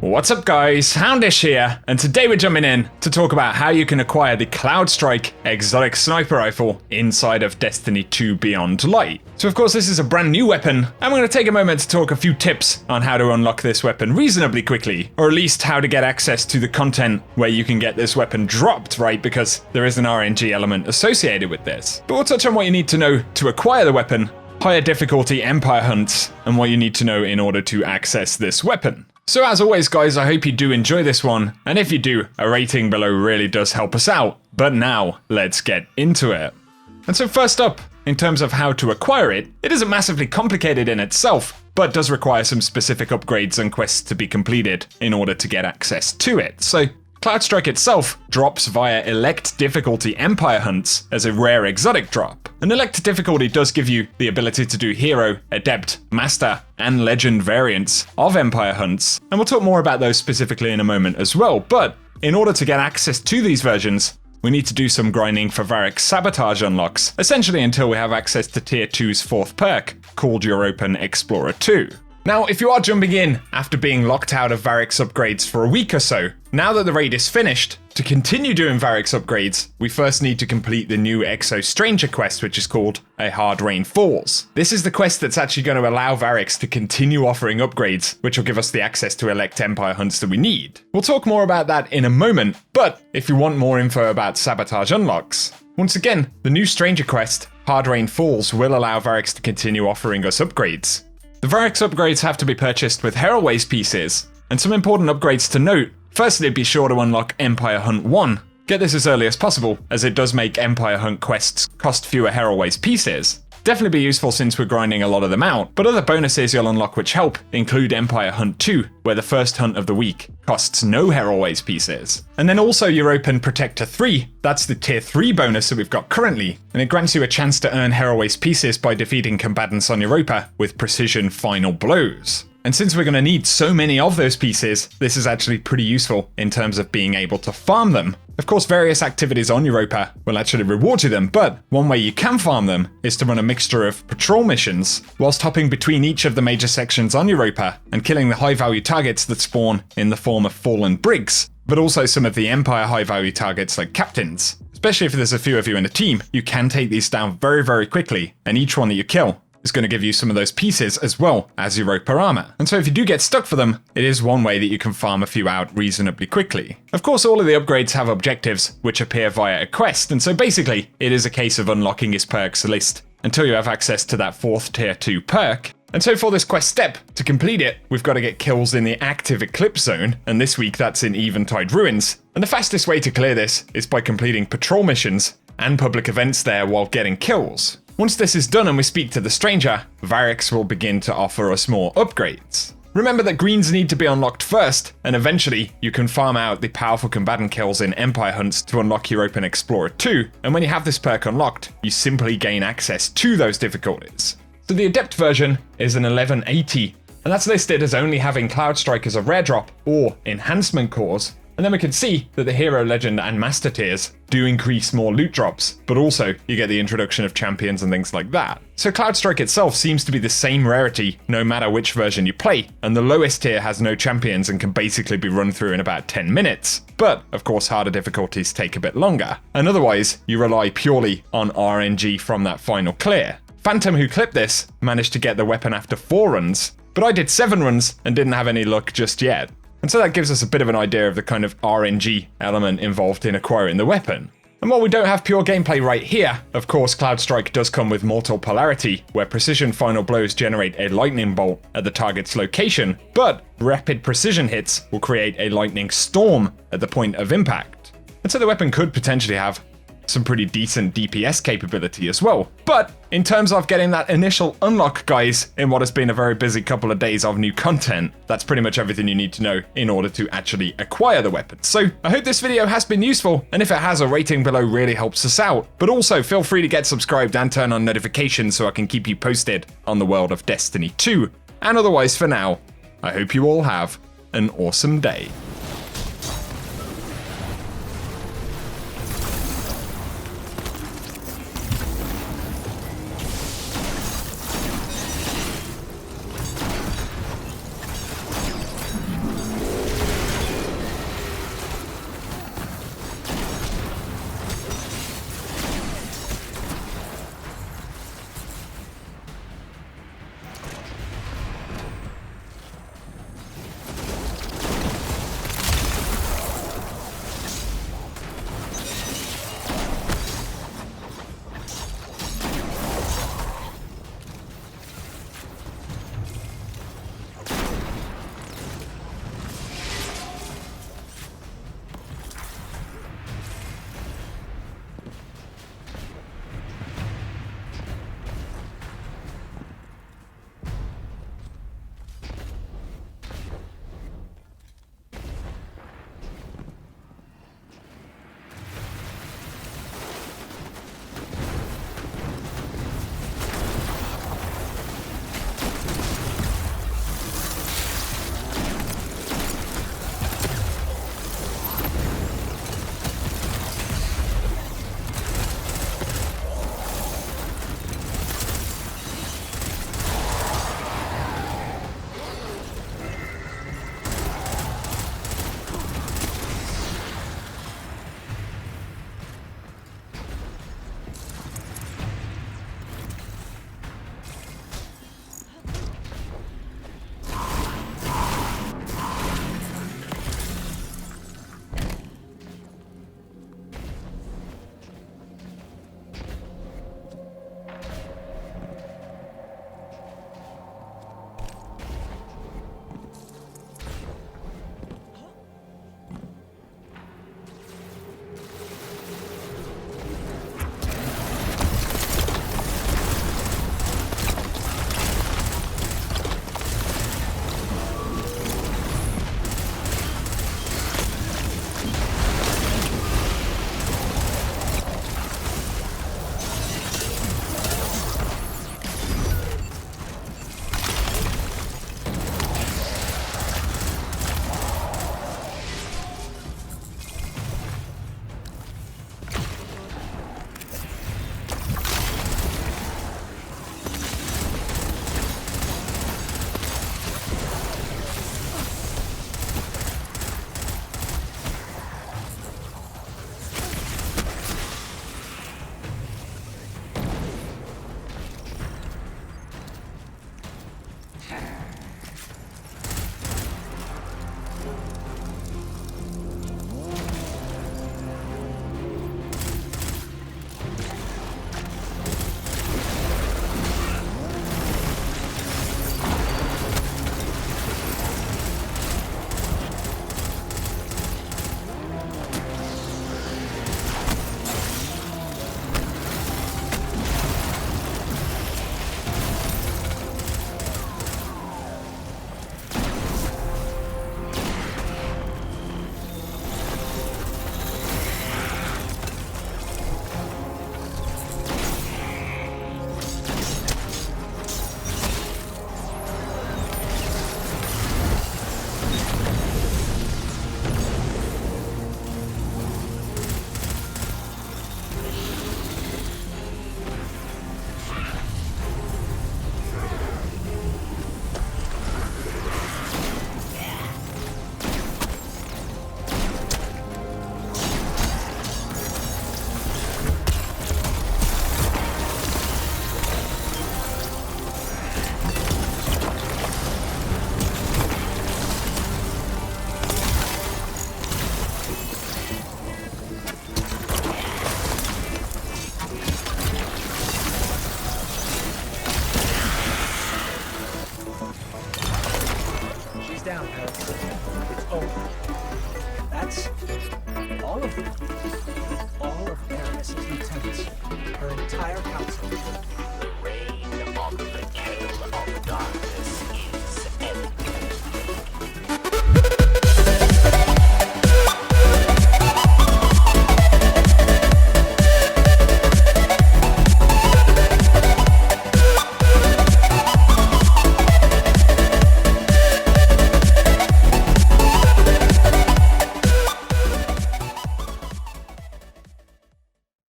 What's up guys, Houndish here, and today we're jumping in to talk about how you can acquire the Cloudstrike exotic sniper rifle inside of Destiny 2 Beyond Light. So of course this is a brand new weapon, and we're going to take a moment to talk a few tips on how to unlock this weapon reasonably quickly, or at least how to get access to the content where you can get this weapon dropped, right, because there is an RNG element associated with this. But we'll touch on what you need to know to acquire the weapon, higher difficulty Empire hunts, and what you need to know in order to access this weapon. So as always guys, I hope you do enjoy this one, and if you do, a rating below really does help us out. But now, let's get into it. And so first up, in terms of how to acquire it, it isn't massively complicated in itself, but does require some specific upgrades and quests to be completed in order to get access to it. So Cloudstrike itself drops via Elect Difficulty Empire Hunts as a rare exotic drop. And Elect Difficulty does give you the ability to do Hero, Adept, Master, and Legend variants of Empire Hunts, and we'll talk more about those specifically in a moment as well. But in order to get access to these versions, we need to do some grinding for Variks Sabotage unlocks, essentially until we have access to Tier 2's 4th perk, called European Explorer 2. Now, if you are jumping in after being locked out of Variks upgrades for a week or so, now that the raid is finished, to continue doing Variks upgrades, we first need to complete the new Exo Stranger quest, which is called A Hard Rain Falls. This is the quest that's actually going to allow Variks to continue offering upgrades, which will give us the access to elect Empire hunts that we need. We'll talk more about that in a moment, but if you want more info about Sabotage unlocks, once again, the new Stranger quest, Hard Rain Falls, will allow Variks to continue offering us upgrades. The Variks upgrades have to be purchased with Heraldways pieces, and some important upgrades to note. Firstly, be sure to unlock Empire Hunt 1. Get this as early as possible, as it does make Empire Hunt quests cost fewer Heraldways pieces. Definitely be useful since we're grinding a lot of them out, but other bonuses you'll unlock which help include Empire Hunt 2, where the first hunt of the week costs no Heraldways pieces. And then also European Protector 3, that's the Tier 3 bonus that we've got currently, and it grants you a chance to earn Heraldways pieces by defeating combatants on Europa with precision final blows. And since we're going to need so many of those pieces, this is actually pretty useful in terms of being able to farm them. Of course, various activities on Europa will actually reward you them, but one way you can farm them is to run a mixture of patrol missions, whilst hopping between each of the major sections on Europa and killing the high-value targets that spawn in the form of fallen brigs, but also some of the Empire high-value targets like captains. Especially if there's a few of you in a team, you can take these down very, very quickly, and each one that you kill is going to give you some of those pieces as well as Europa armor. And so if you do get stuck for them, it is one way that you can farm a few out reasonably quickly. Of course, all of the upgrades have objectives which appear via a quest, and so basically it is a case of unlocking his perks list until you have access to that 4th Tier 2 perk. And so for this quest step, to complete it, we've got to get kills in the active Eclipse Zone, and this week that's in Eventide Ruins. And the fastest way to clear this is by completing patrol missions and public events there while getting kills. Once this is done and we speak to the Stranger, Variks will begin to offer us more upgrades. Remember that greens need to be unlocked first, and eventually you can farm out the powerful combatant kills in Empire Hunts to unlock European Explorer 2, and when you have this perk unlocked, you simply gain access to those difficulties. So the Adept version is an 1180, and that's listed as only having Cloudstrike as a rare drop or enhancement cores. And then we can see that the Hero, Legend, and Master tiers do increase more loot drops, but also you get the introduction of champions and things like that. So Cloudstrike itself seems to be the same rarity no matter which version you play, and the lowest tier has no champions and can basically be run through in about 10 minutes. But, of course, harder difficulties take a bit longer, and otherwise you rely purely on RNG from that final clear. Phantom, who clipped this, managed to get the weapon after 4 runs, but I did 7 runs and didn't have any luck just yet. And so that gives us a bit of an idea of the kind of RNG element involved in acquiring the weapon. And while we don't have pure gameplay right here, of course Cloudstrike does come with Mortal Polarity, where precision final blows generate a lightning bolt at the target's location, but rapid precision hits will create a lightning storm at the point of impact. And so the weapon could potentially have some pretty decent DPS capability as well. But in terms of getting that initial unlock, guys, in what has been a very busy couple of days of new content, that's pretty much everything you need to know in order to actually acquire the weapon. So I hope this video has been useful, and if it has, a rating below really helps us out. But also feel free to get subscribed and turn on notifications so I can keep you posted on the world of Destiny 2. And otherwise for now, I hope you all have an awesome day. entire council.